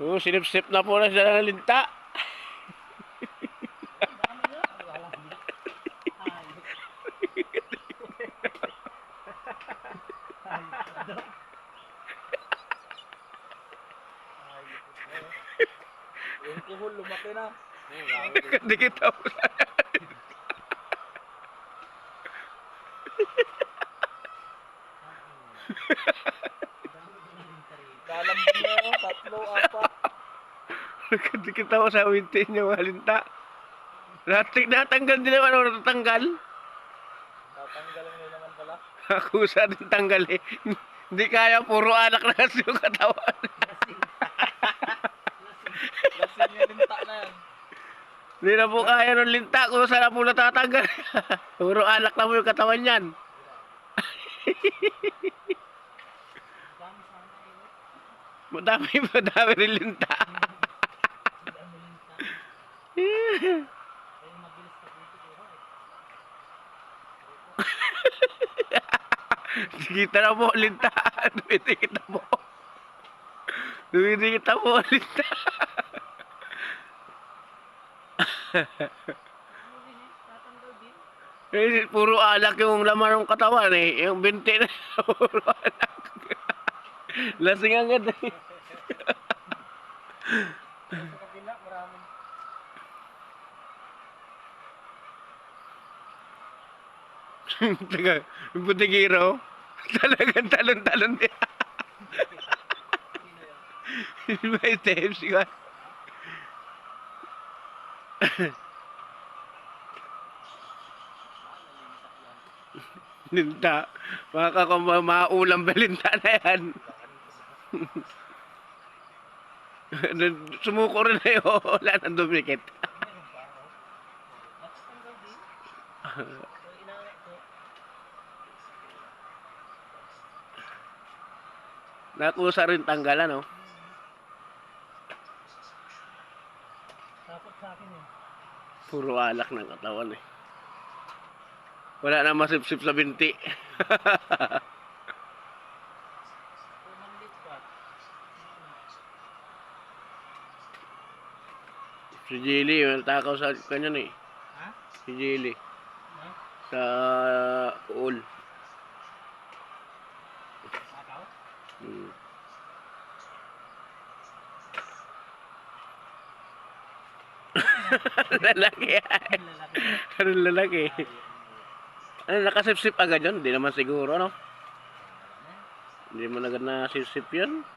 Oh, sinip-sip na po na sila ng linta. Yung kuhol, lumaki na. Dikit ako. Lalambing na yun, 3, 4. Dikit ako sa wintin yung mga linta. Natanggal din naman ako natatanggal. Tatanggalan nyo naman pala. Ako sa din tanggal eh. Hindi kaya, puro anak na kasi yung katawan. Lasing yung linta na yan. Hindi na po kaya ng linta kung saan na po natatanggal. Puro anak na po yung katawan yan. Madami rin linta. Kita na po, linta. Dumidikit na po. Dumidikit na po, linta. Eh, puro alak yung laman ng katawan eh. Yung binti na puro alak. Lasing agad eh. Sa kabila, maraming. Taga, yung butigiro. Talagang talon-talon niya. May tips ko. Linta. Baka kung maulam belinta na yan. Sumuko rin na yun. Wala nang dumikit. Nakusa rin tanggal ano. Tapos sa akin eh. Puro alak ng katawan eh. Wala na masipsip sa binti. Pumanlit pa. Si Jilly, takaw sa kanya eh. Ha? Si Jilly. Ha? Sa pool. Takaw? Hmm. Lalaki yan. Ano lalaki? Ano, nakasip-sip agad yun? Hindi naman siguro, no? Hindi mo agad na sip-sip yun.